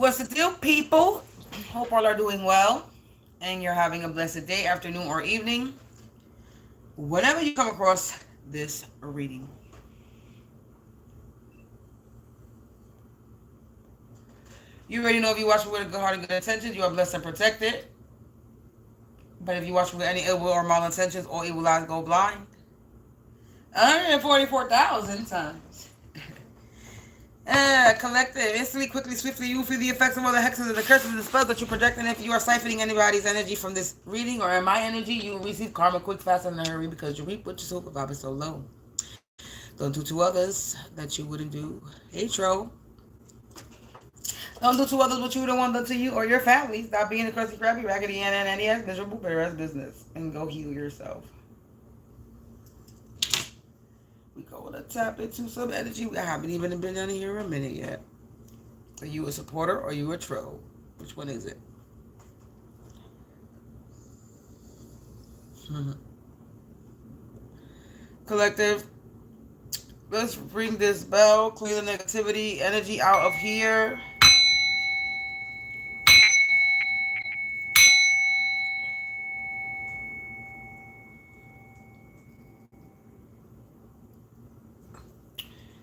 What's the deal, people? Hope all are doing well and you're having a blessed day, afternoon, or evening whenever you come across this reading. You already know if you watch with a good heart and good intentions, you are blessed and protected. But if you watch with any ill will or malintentions, all evil eyes go blind. 144,000 times. Collective. Instantly, quickly, swiftly, you feel the effects of all the hexes and the curses and the spells that you project. And if you are siphoning anybody's energy from this reading or in my energy, you will receive karma quick, fast, and in a hurry because you reap what you sow. The vibe is so low. Don't do to others that you wouldn't do. Hey, troll. Don't do to others what you don't want done to you or your family. Stop being a crusty, crappy, raggedy, and NES, miserable, bitter ass business. And go heal yourself. We go to tap into some energy. I haven't even been down here a minute yet. Are you a supporter or are you a troll? Which one is it? Collective. Let's ring this bell. Clear the negativity energy out of here.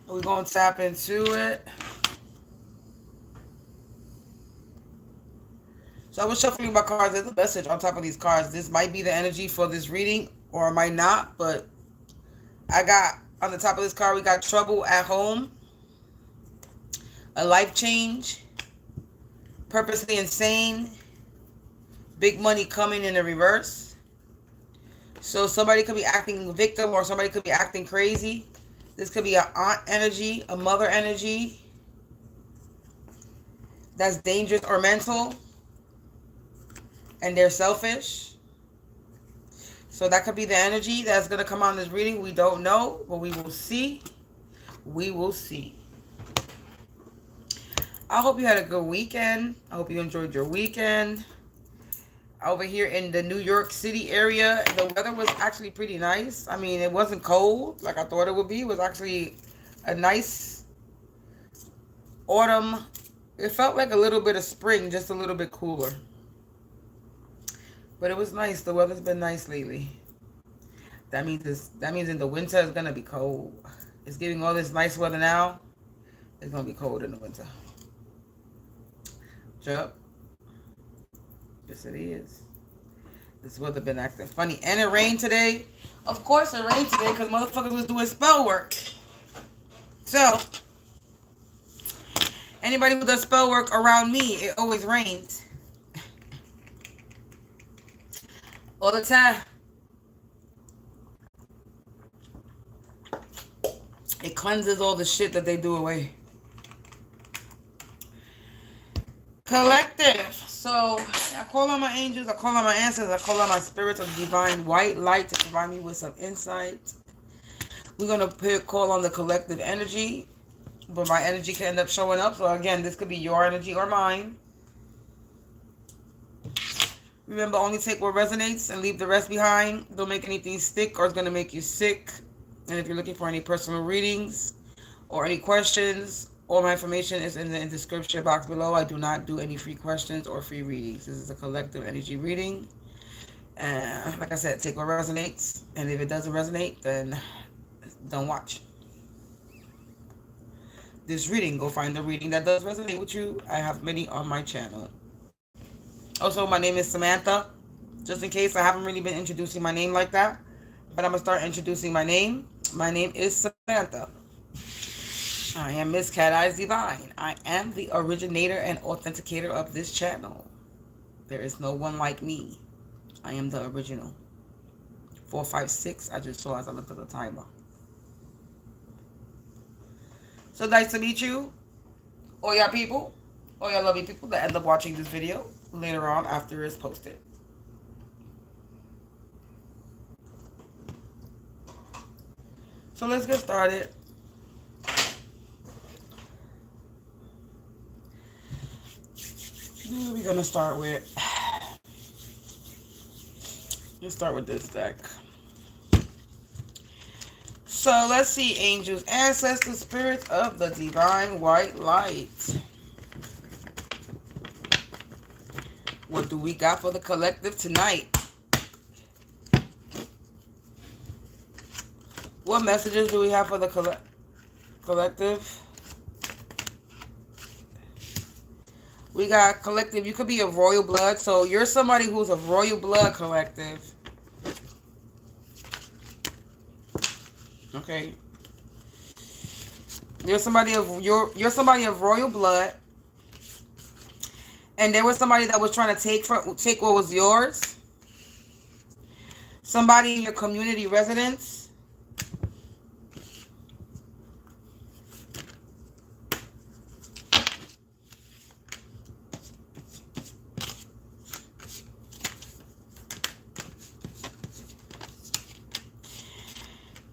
We're going to tap into it. So I was shuffling my cards. There's a message on top of these cards. This might be the energy for this reading or it might not. But I got on the top of this card, we got trouble at home. A life change. Purposely insane. Big money coming in the reverse. So somebody could be acting a victim or somebody could be acting crazy. This could be an aunt energy, a mother energy that's dangerous or mental, and they're selfish. So that could be the energy that's going to come on this reading. We don't know, but we will see. We will see. I hope you had a good weekend. I hope you enjoyed your weekend. Over here in the New York City area, the weather was actually pretty nice. I mean, it wasn't cold like I thought it would be. It was actually a nice autumn. It felt like a little bit of spring, just a little bit cooler. But it was nice. The weather's been nice lately. That means in the winter it's gonna be cold. It's giving all this nice weather now. It's gonna be cold in the winter. Yup. Yes, it is. This weather been acting funny. And it rained today. Of course it rained today because motherfuckers was doing spell work. So, anybody who does spell work around me, it always rains. All the time. It cleanses all the shit that they do away. Collective. So I call on my angels, I call on my ancestors, I call on my spirits of divine white light to provide me with some insight. We're going to call on the collective energy, but my energy can end up showing up. So again, this could be your energy or mine. Remember, only take what resonates and leave the rest behind. Don't make anything stick or it's going to make you sick. And if you're looking for any personal readings or any questions, all my information is in the description box below. I do not do any free questions or free readings. This is a collective energy reading. And like I said, take what resonates. And if it doesn't resonate, then don't watch this reading. Go find the reading that does resonate with you. I have many on my channel. Also, my name is Samantha. Just in case I haven't really been introducing my name like that. But I'm going to start introducing my name. My name is Samantha. I am Mz.Katz, Eyez Divine. I am the originator and authenticator of this channel. There is no one like me. I am the original. 456, I just saw as I looked at the timer. So nice to meet you, all y'all people, all y'all lovely people that end up watching this video later on after it's posted. So let's get started. Who are we gonna start with? Let's start with this deck. So let's see, angels, ancestors, spirits of the divine white light. What do we got for the collective tonight? What messages do we have for the collective? We got collective. You could be of royal blood. So you're somebody who's of royal blood, collective. Okay. You're somebody of royal blood. And there was somebody that was trying to take what was yours. Somebody in your community residence.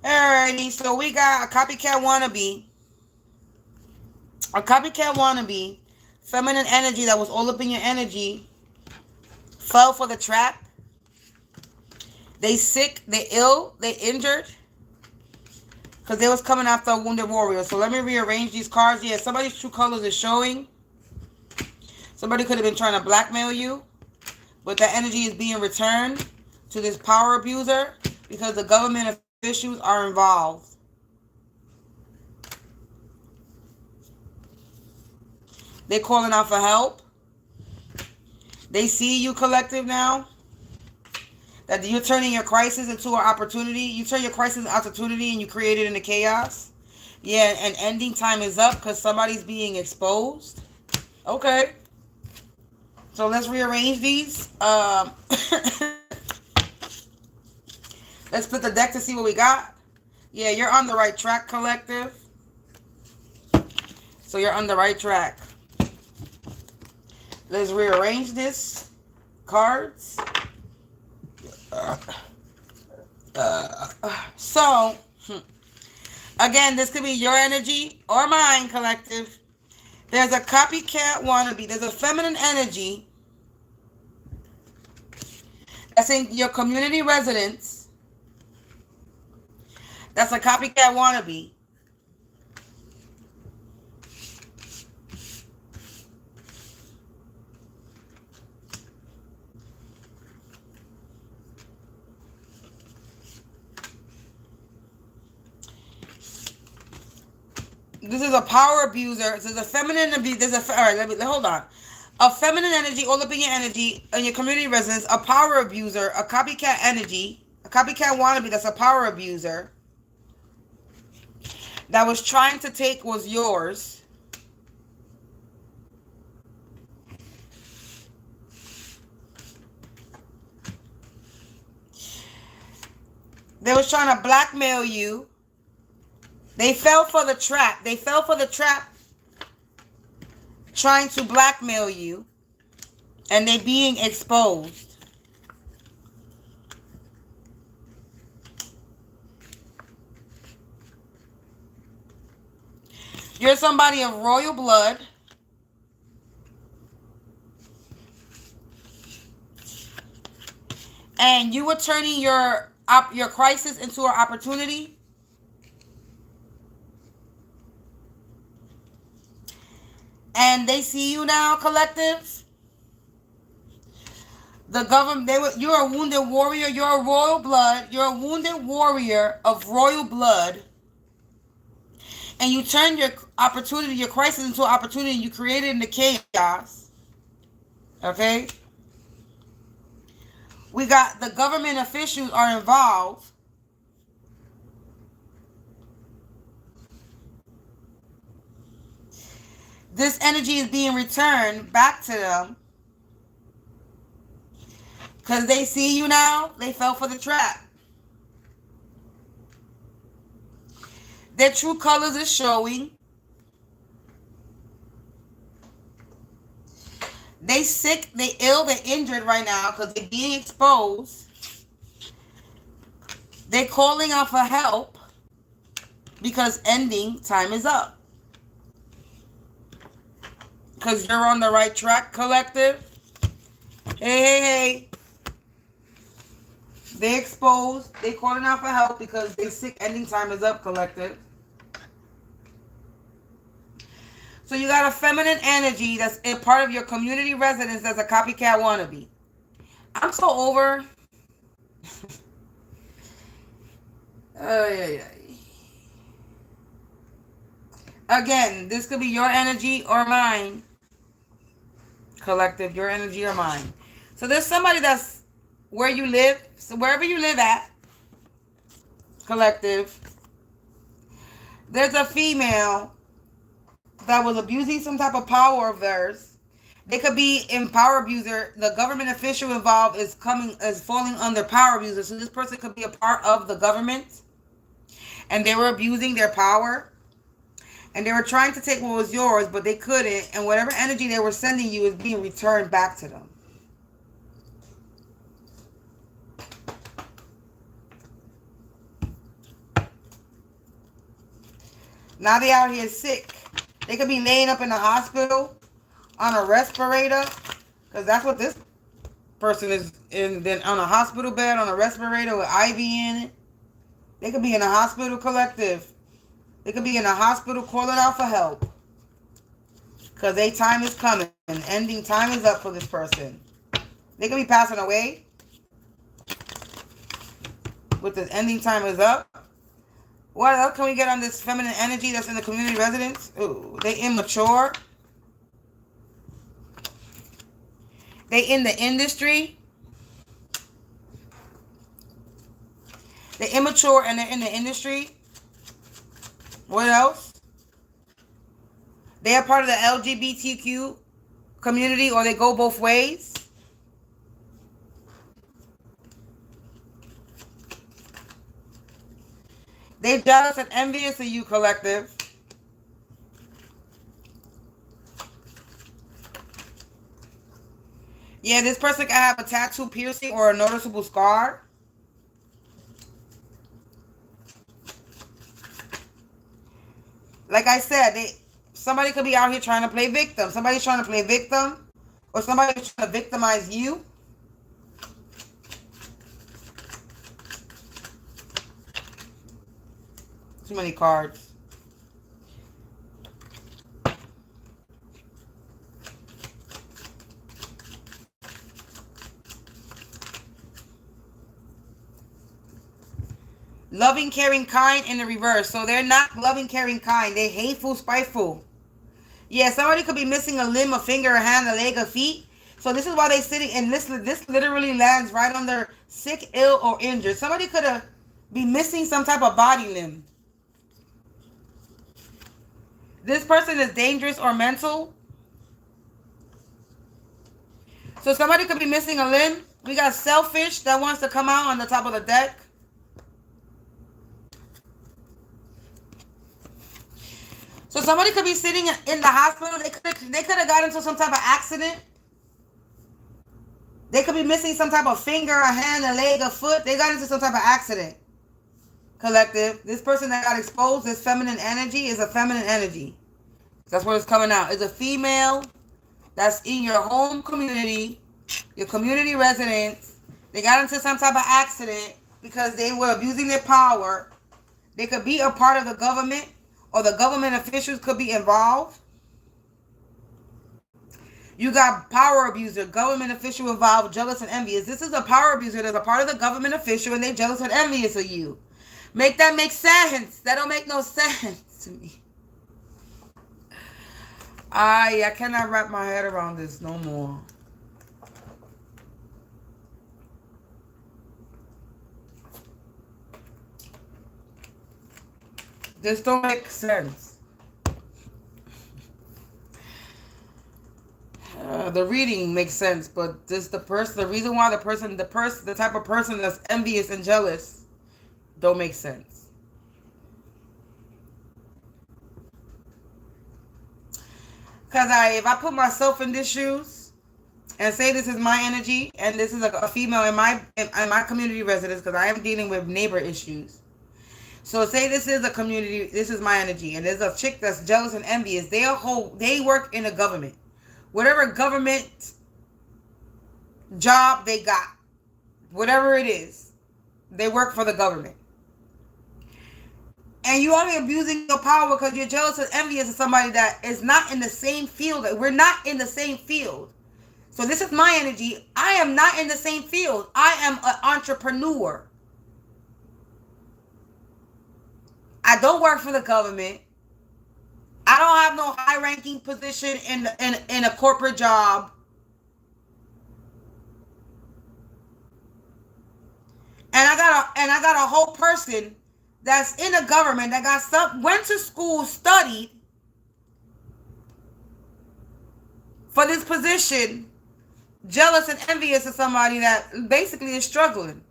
Alrighty, so we got a copycat wannabe. A copycat wannabe. Feminine energy that was all up in your energy. Fell for the trap. They sick, they ill, they injured. Because they was coming after a wounded warrior. So let me rearrange these cards. Yeah, somebody's true colors is showing. Somebody could have been trying to blackmail you. But that energy is being returned to this power abuser. Because the government officials are involved. They're calling out for help. They see you, collective, now. That you're turning your crisis into an opportunity. You turn your crisis into opportunity and you create it into chaos. Yeah, and ending time is up because somebody's being exposed. Okay. So let's rearrange these. Let's put the deck to see what we got. Yeah, you're on the right track, collective. So you're on the right track. Let's rearrange this cards. So, again, this could be your energy or mine, collective. There's a copycat wannabe. There's a feminine energy that's in your community residence. That's a copycat wannabe. This is a power abuser. This is a feminine abuse. All right, hold on. A feminine energy, all up in your energy, in your community residence, a power abuser, a copycat energy, a copycat wannabe that's a power abuser that was trying to take was yours. They was trying to blackmail you. They fell for the trap. They fell for the trap trying to blackmail you. And they're being exposed. You're somebody of royal blood. And you were turning your crisis into an opportunity. And they see you now, collective. The government, you're a wounded warrior. You're a royal blood. You're a wounded warrior of royal blood. And you turn your opportunity, your crisis into an opportunity you created in the chaos. Okay? We got the government officials are involved. This energy is being returned back to them. Because they see you now. They fell for the trap. Their true colors is showing. They sick, they ill, they're injured right now because they're being exposed. They're calling out for help because ending time is up. Because you're on the right track, collective. Hey. They exposed. They calling out for help because they sick. Ending time is up, collective. So you got a feminine energy that's a part of your community residence that's a copycat wannabe. I'm so over. Again, this could be your energy or mine. Collective, your energy or mine. So there's somebody that's where you live. So wherever you live at, collective, there's a female that was abusing some type of power of theirs. They could be in power abuser. The government official involved is falling under power abuser. So this person could be a part of the government, and they were abusing their power, and they were trying to take what was yours, but they couldn't. And whatever energy they were sending you is being returned back to them. Now they out here sick. They could be laying up in the hospital on a respirator, because that's what this person is in. Then on a hospital bed on a respirator with IV in it. They could be in a hospital, collective. They could be in a hospital calling out for help, because their time is coming. And ending time is up for this person. They could be passing away with the ending time is up. What else can we get on this feminine energy that's in the community residence? Ooh, they immature. They in the industry. They immature and they're in the industry. What else? They are part of the LGBTQ community, or they go both ways. They jealous and envious of you, collective. Yeah, this person can have a tattoo, piercing, or a noticeable scar. Like I said, somebody could be out here trying to play victim. Somebody's trying to play victim, or somebody's trying to victimize you. Too many cards. Loving, caring, kind in the reverse. So they're not loving, caring, kind. They're hateful, spiteful. Yeah, somebody could be missing a limb, a finger, a hand, a leg, a feet. So this is why they're sitting, and this literally lands right on their sick, ill, or injured. Somebody could be missing some type of body limb. This person is dangerous or mental. So somebody could be missing a limb. We got selfish that wants to come out on the top of the deck. So somebody could be sitting in the hospital. They could have got into some type of accident. They could be missing some type of finger, a hand, a leg, a foot. They got into some type of accident. Collective. This person that got exposed, this feminine energy, is a feminine energy. That's what it's coming out. It's a female that's in your home community, your community residence. They got into some type of accident because they were abusing their power. They could be a part of the government, or the government officials could be involved. You got power abuser, government official involved, jealous and envious. This is a power abuser that's a part of the government official, and they're jealous and envious of you. Make that make sense. That don't make no sense to me. I cannot wrap my head around this no more. This don't make sense. The reading makes sense, but the reason why the type of person that's envious and jealous don't make sense. Because if I put myself in these shoes and say this is my energy, and this is a female in my community residence, because I am dealing with neighbor issues. So say this is a community, this is my energy, and there's a chick that's jealous and envious. They work in the government. Whatever government job they got, whatever it is, they work for the government. And you only abusing your power because you're jealous and envious of somebody that is not in the same field. We're not in the same field. So this is my energy. I am not in the same field. I am an entrepreneur. I don't work for the government. I don't have no high-ranking position in a corporate job. And I got a whole person that's in the government that got stuff, went to school, studied for this position, jealous and envious of somebody that basically is struggling.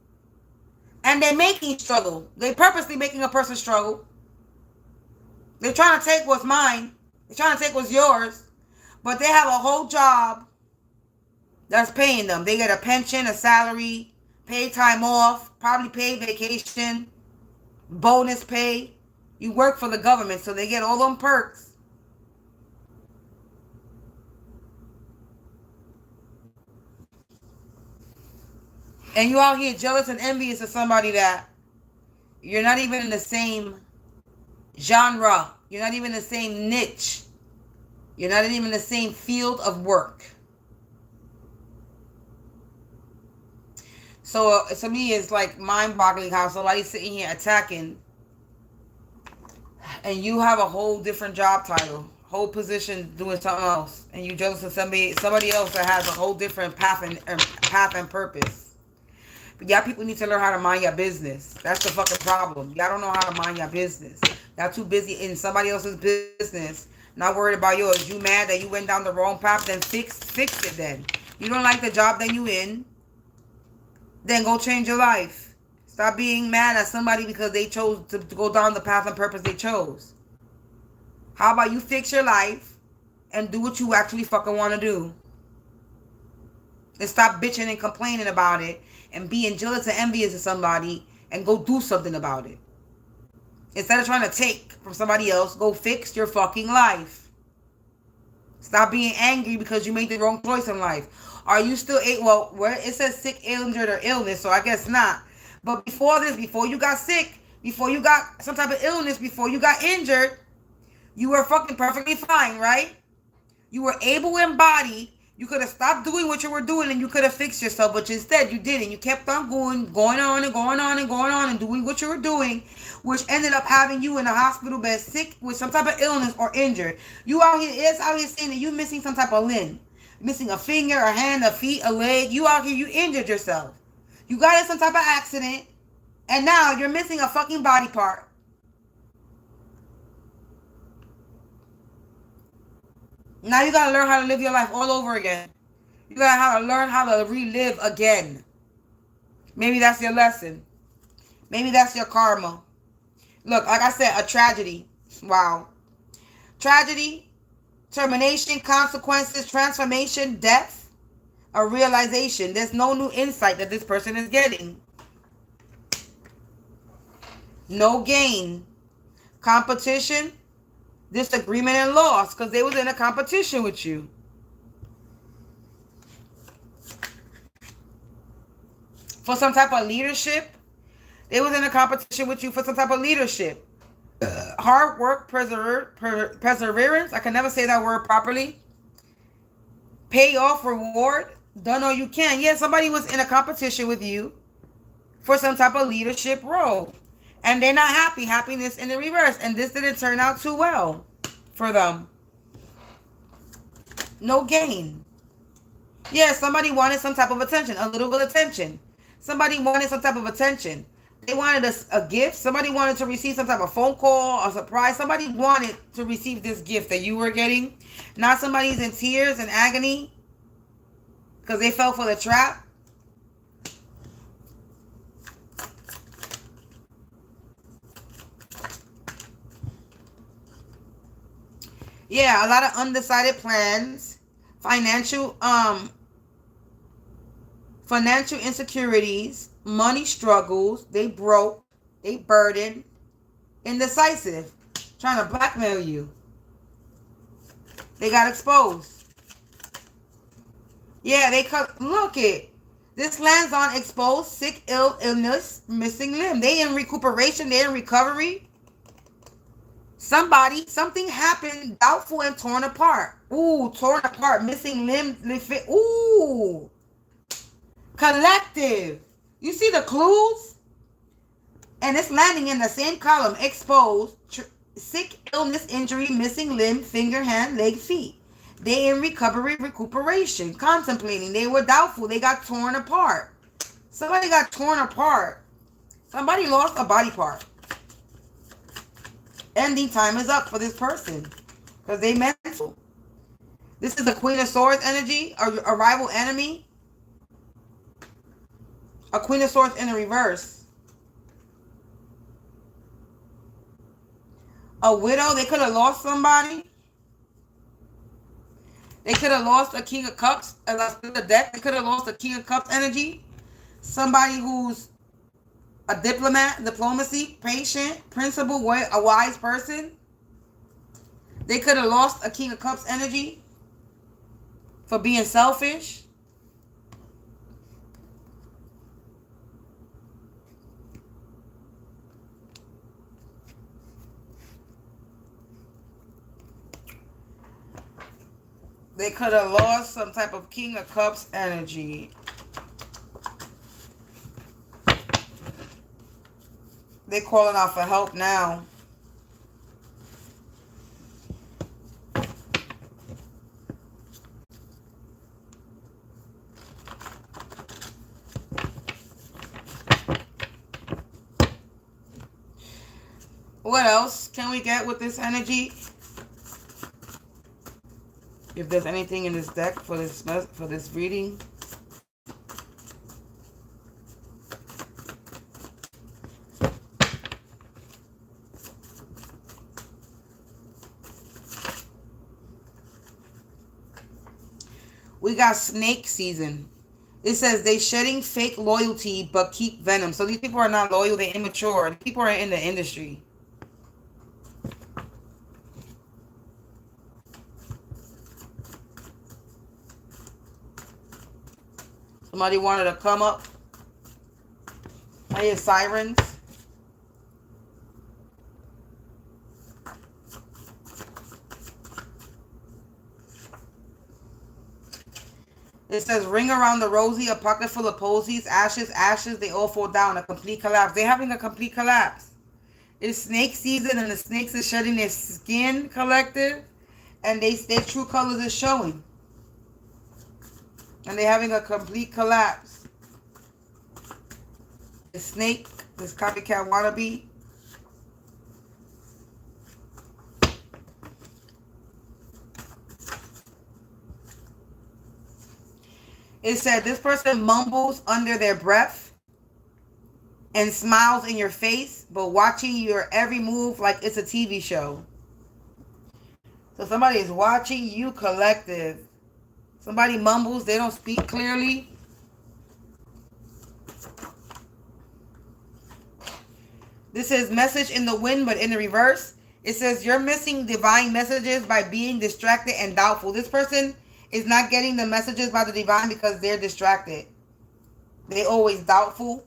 And they're making struggle. They purposely making a person struggle. They're trying to take what's mine. They're trying to take what's yours. But they have a whole job that's paying them. They get a pension, a salary, paid time off, probably paid vacation, bonus pay. You work for the government, so they get all them perks. And you out here jealous and envious of somebody that you're not even in the same genre. You're not even in the same niche. You're not even in the same field of work. So to me, it's like mind-boggling how somebody's sitting here attacking, and you have a whole different job title, whole position doing something else, and you jealous of somebody else that has a whole different path and purpose. But y'all people need to learn how to mind your business. That's the fucking problem. Y'all don't know how to mind your business. Y'all too busy in somebody else's business, not worried about yours. You mad that you went down the wrong path? Then fix it then. You don't like the job that you in? Then go change your life. Stop being mad at somebody because they chose to go down the path and purpose they chose. How about you fix your life and do what you actually fucking want to do? And stop bitching and complaining about it and being jealous and envious of somebody and go do something about it. Instead of trying to take from somebody else, go fix your fucking life. Stop being angry because you made the wrong choice in life. Are you still, where it says sick, injured, or illness, so I guess not. But before this, before you got sick, before you got some type of illness, before you got injured, you were fucking perfectly fine, right? You were able and bodied. You could have stopped doing what you were doing and you could have fixed yourself, but instead you didn't. You kept on going on and doing what you were doing, which ended up having you in a hospital bed sick with some type of illness or injured. You out here, it's out here saying that you missing some type of limb. Missing a finger, a hand, a feet, a leg. You out here, you injured yourself. You got in some type of accident, and now you're missing a fucking body part. Now you gotta learn how to live your life all over again. You gotta learn how to relive again. Maybe that's your lesson. Maybe that's your karma. Look, like I said, a tragedy. Wow. Tragedy, termination, consequences, transformation, death, a realization. There's no new insight that this person is getting. No gain. Competition, disagreement, and loss because they was in a competition with you. For some type of leadership, they was in a competition with you for some type of leadership. Hard work, perseverance. I can never say that word properly. Payoff, reward. Done all you can. Yeah, somebody was in a competition with you for some type of leadership role. And they're not happy. Happiness in the reverse. And this didn't turn out too well for them. No gain. Yeah, somebody wanted some type of attention. A little bit of attention. Somebody wanted some type of attention. They wanted a gift. Somebody wanted to receive some type of phone call or surprise. Somebody wanted to receive this gift that you were getting. Now somebody's in tears and agony because they fell for the trap. Yeah, a lot of undecided plans, financial insecurities, money struggles, they broke, they burdened, indecisive, trying to blackmail you. They got exposed. Yeah, they cut. Look it. This lands on exposed, sick, illness, missing limb. They in recuperation, they in recovery. Something happened, doubtful and torn apart. Ooh, torn apart, missing limb. Ooh, collective. You see the clues? And it's landing in the same column. Exposed, sick, illness, injury, missing limb, finger, hand, leg, feet. They in recovery, recuperation, contemplating. They were doubtful. They got torn apart. Somebody got torn apart. Somebody lost a body part. Ending time is up for this person because they mental. This is the Queen of Swords energy, a rival enemy. A Queen of Swords in the reverse. A widow. They could have lost somebody. They could have lost a King of Cups. As I split the deck, they could have lost a King of Cups energy. Somebody who's a diplomat, diplomacy, patient, principled, a wise person. They could have lost a King of Cups energy for being selfish. They could have lost some type of King of Cups energy. They're calling out for help now. What else can we get with this energy? If there's anything in this deck for this reading. We got snake season. It says they shedding fake loyalty but keep venom. So these people are not loyal, they're immature. These people are in the industry. Somebody wanted to come up. I hear sirens. It says, ring around the rosy, a pocket full of posies, ashes, ashes, they all fall down, a complete collapse. They're having a complete collapse. It's snake season and the snakes are shedding their skin, collective, and their true colors is showing. And they're having a complete collapse. The snake, this copycat wannabe. It said this person mumbles under their breath and smiles in your face, but watching your every move like it's a TV show. So somebody is watching you, collective. Somebody mumbles, they don't speak clearly. This is message in the wind, but in the reverse. It says you're missing divine messages by being distracted and doubtful. This person is not getting the messages by the divine because they're distracted. They're always doubtful.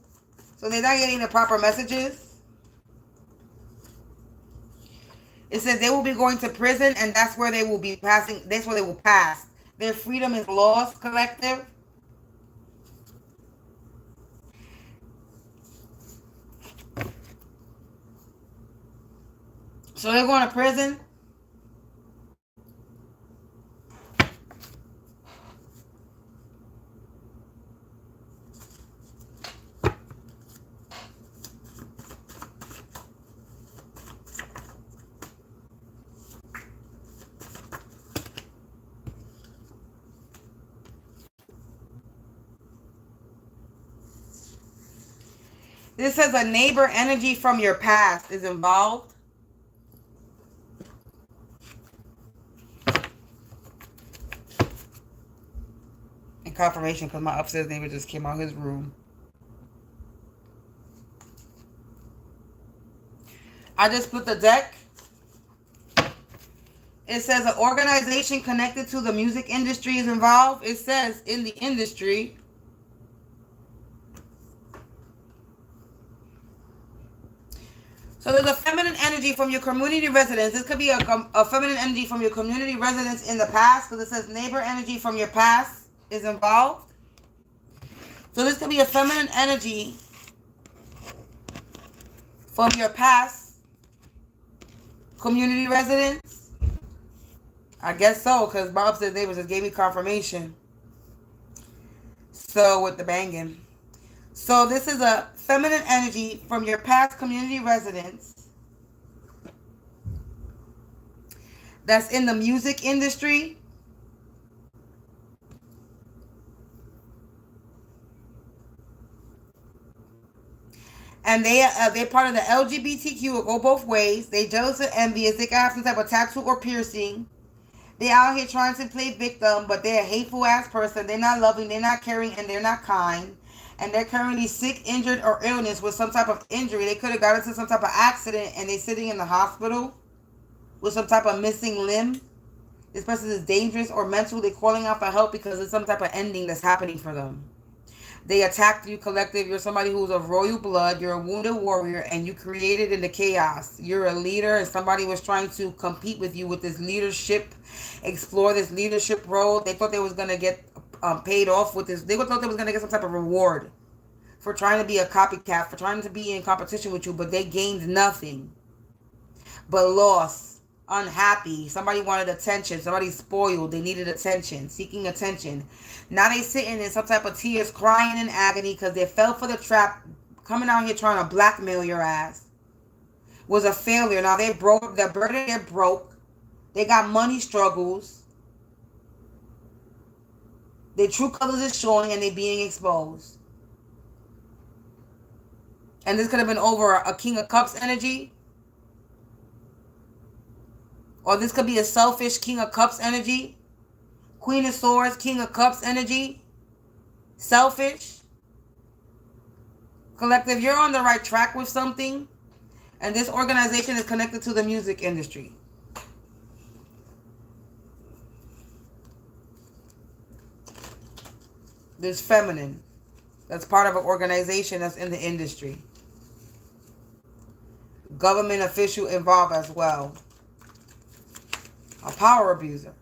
So they're not getting the proper messages. It says they will be going to prison and that's where they will be passing. That's where they will pass. Their freedom is lost, collective. So they're going to prison. This says a neighbor energy from your past is involved. And confirmation because my upstairs neighbor just came out his room. I just put the deck. It says an organization connected to the music industry is involved. It says in the industry. So there's a feminine energy from your community residence. This could be a feminine energy from your community residence in the past, because it says neighbor energy from your past is involved. So this could be a feminine energy from your past community residence. I guess so, because my upstairs neighbors just gave me confirmation. So with the banging. So this is a feminine energy from your past community residence that's in the music industry. And they're part of the LGBTQ. Will go both ways. They jealous and envious. They can have some type of tattoo or piercing. They out here trying to play victim, but they're a hateful ass person. They're not loving, they're not caring, and they're not kind. And they're currently sick, injured, or illness with some type of injury. They could have got into some type of accident and they're sitting in the hospital with some type of missing limb. This person is dangerous or mental. They're calling out for help because there's some type of ending that's happening for them. They attacked you, collective. You're somebody who's of royal blood. You're a wounded warrior, and you created in the chaos. You're a leader, and somebody was trying to compete with you with this leadership, explore this leadership role. They thought they was going to get paid off with this. They thought they was going to get some type of reward for trying to be a copycat, for trying to be in competition with you, but they gained nothing but loss. Unhappy. Somebody wanted attention. Somebody spoiled. They needed attention. Seeking attention. Now they sitting in some type of tears, crying in agony because they fell for the trap. Coming out here trying to blackmail your ass was a failure. Now they broke. They're burdened. They're broke. They got money struggles. Their true colors is showing and they're being exposed. And this could have been over a King of Cups energy. Or this could be a selfish King of Cups energy. Queen of Swords, King of Cups energy. Selfish. Collective, you're on the right track with something. And this organization is connected to the music industry. This feminine. That's part of an organization that's in the industry. Government official involved as well. A power abuser.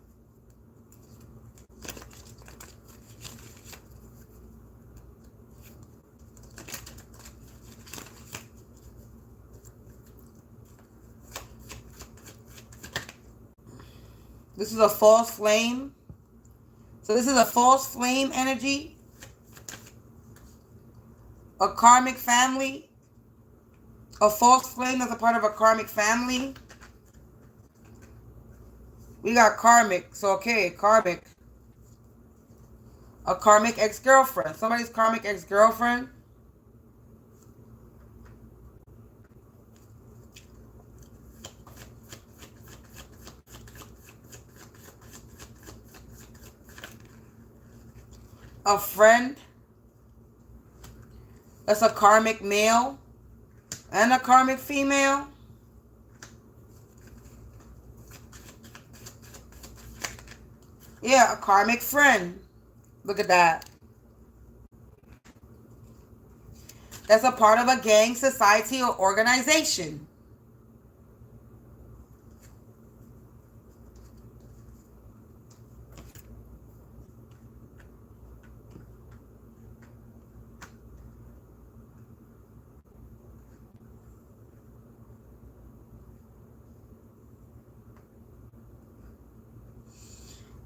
This is a false flame. So this is a false flame energy. A karmic family. A false flame that's a part of a karmic family. We got karmic. So, okay, karmic. A karmic ex-girlfriend. Somebody's karmic ex-girlfriend. A friend. That's a karmic male. And a karmic female. Yeah, a karmic friend. Look at that. That's a part of a gang, society, or organization.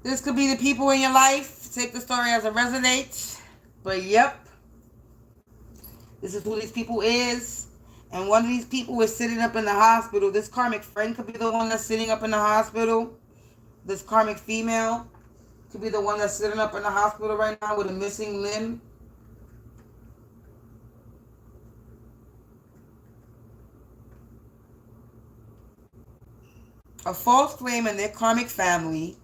This could be the people in your life. Take the story as it resonates. But yep. This is who these people is. And one of these people is sitting up in the hospital. This karmic friend could be the one that's sitting up in the hospital. This karmic female could be the one that's sitting up in the hospital right now with a missing limb. A false flame in their karmic family.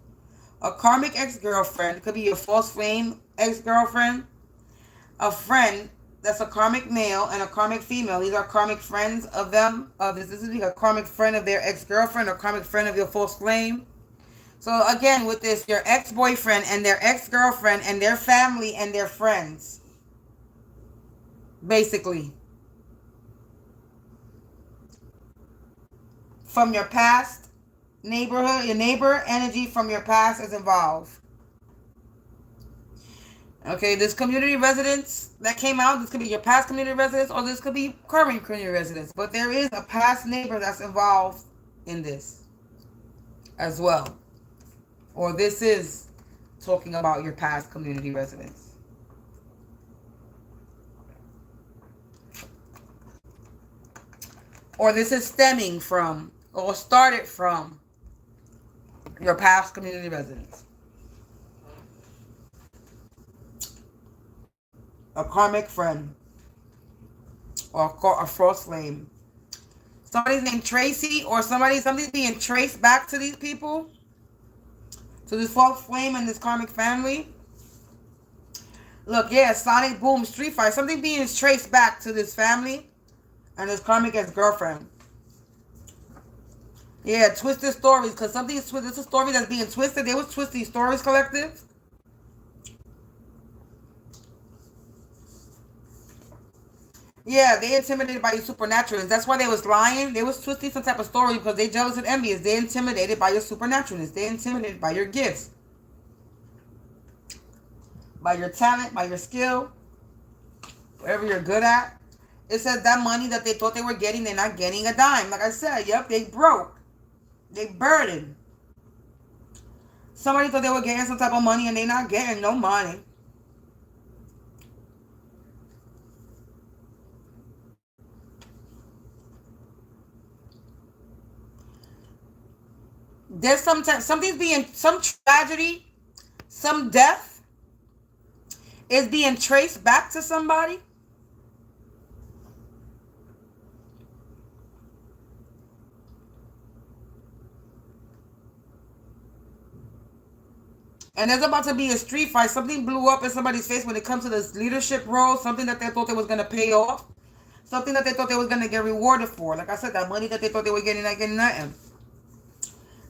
A karmic ex-girlfriend. Could be a false flame ex-girlfriend. A friend that's a karmic male and a karmic female. These are karmic friends of them. This is a karmic friend of their ex-girlfriend or karmic friend of your false flame. So again, with this, your ex-boyfriend and their ex-girlfriend and their family and their friends. Basically. from your past neighborhood, your neighbor energy from your past is involved. Okay, this community residence that came out, this could be your past community residence or this could be current community residence. But there is a past neighbor that's involved in this as well. Or this is talking about your past community residence. Or this is stemming from or started from your past community residence. A karmic friend or a frost flame. Somebody's named Tracy or something's being traced back to these people, to this false flame and this karmic family. Look, yeah, sonic boom, street fight. Something being traced back to this family and this karmic ex-girlfriend. Yeah, twisted stories, because something's twisted. It's a story that's being twisted. They was twisting stories collective. Yeah, they intimidated by your supernaturalness. That's why they was lying. They was twisting some type of story because they jealous and envious. They intimidated by your supernaturalness. They intimidated by your gifts. By your talent, by your skill. Whatever you're good at. It says that money that they thought they were getting, they're not getting a dime. Like I said, yep, they broke. They burdened. Somebody thought they were getting some type of money and they're not getting no money. There's some tragedy, some death is being traced back to somebody. And there's about to be a street fight. Something blew up in somebody's face when it comes to this leadership role. Something that they thought they was going to pay off. Something that they thought they was going to get rewarded for. Like I said, that money that they thought they were getting, not getting nothing.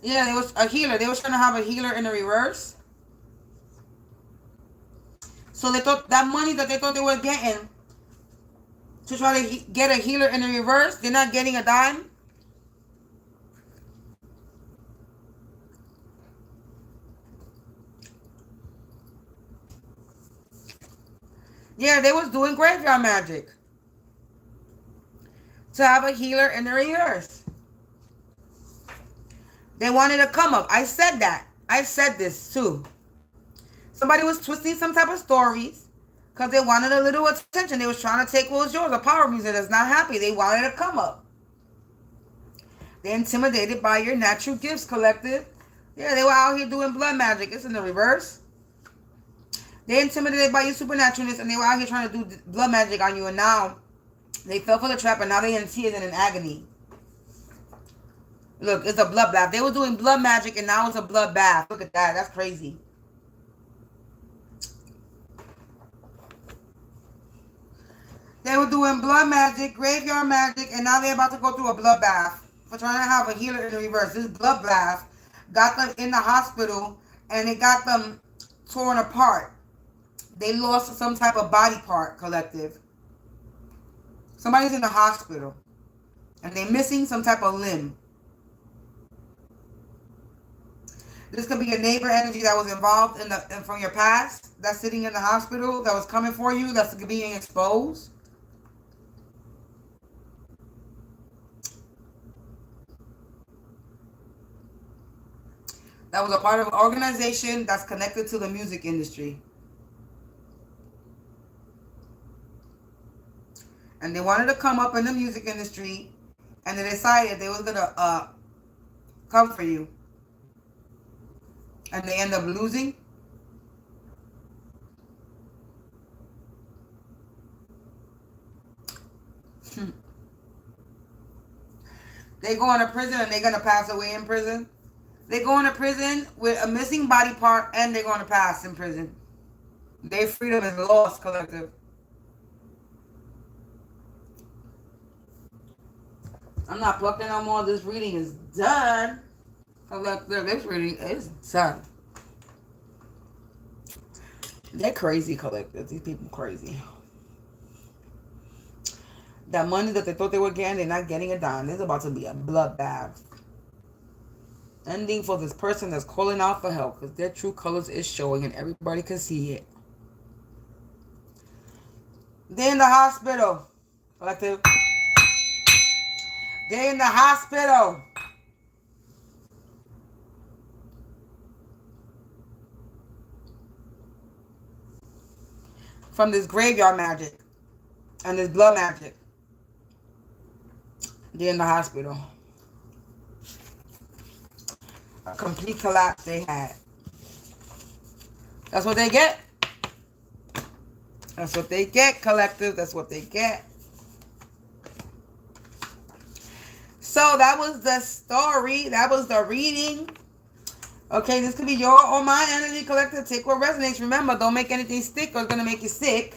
Yeah, there was a healer. They was trying to have a healer in the reverse. So they thought that money that they thought they were getting to try to get a healer in the reverse, they're not getting a dime. Yeah, they was doing graveyard magic to have a healer in the reverse. They wanted to come up. I said that. I said this too. Somebody was twisting some type of stories because they wanted a little attention. They was trying to take what was yours. A power user that's not happy. They wanted to come up. They're intimidated by your natural gifts, collective. Yeah, they were out here doing blood magic. It's in the reverse. They're intimidated by your supernaturalness and they were out here trying to do blood magic on you. And now they fell for the trap and now they're in tears and in agony. Look, it's a blood bath. They were doing blood magic and now it's a blood bath. Look at that. That's crazy. They were doing blood magic, graveyard magic, and now they're about to go through a blood bath for trying to have a healer in the reverse. This blood bath got them in the hospital and it got them torn apart. They lost some type of body part, collective. Somebody's in the hospital and they're missing some type of limb. This could be a neighbor energy that was involved from your past that's sitting in the hospital that was coming for you, that's being exposed. That was a part of an organization that's connected to the music industry. And they wanted to come up in the music industry and they decided they was going to come for you. And they end up losing. They go into prison and they're going to pass away in prison. They go into prison with a missing body part and they're going to pass in prison. Their freedom is lost, collective. I'm not plucking no more. This reading is done. Collective, this reading is done. They're crazy, collective. These people crazy. That money that they thought they were getting, they're not getting a dime. There's about to be a bloodbath. Ending for this person that's calling out for help because their true colors is showing and everybody can see it. They're in the hospital. Collective. They're in the hospital. From this graveyard magic and this blood magic. They're in the hospital. A complete collapse they had. That's what they get. That's what they get, collective. That's what they get. So that was the story. That was the reading. Okay, this could be your or my energy, collective. Take what resonates. Remember, don't make anything stick or it's going to make you sick.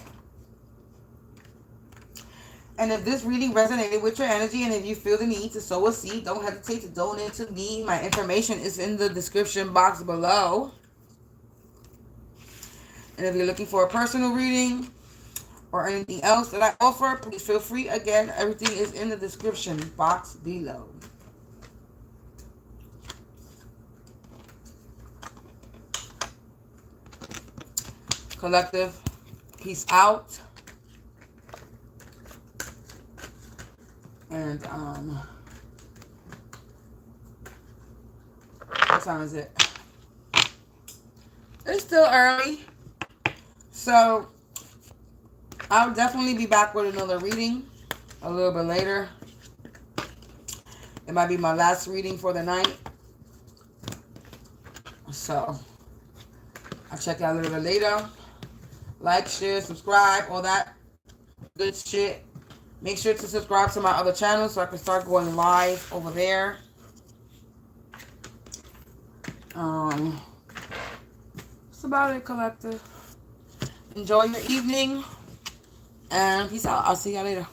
And if this reading resonated with your energy and if you feel the need to sow a seed, don't hesitate to donate to me. My information is in the description box below. And if you're looking for a personal reading or anything else that I offer, please feel free. Again, everything is in the description box below. Collective, peace out. And what time is it? It's still early, so I'll definitely be back with another reading a little bit later. It might be my last reading for the night, so I'll check out a little bit later. Like, share, subscribe, all that good shit. Make sure to subscribe to my other channel so I can start going live over there. That's about it, collective. Enjoy your evening and peace out. I'll see y'all later.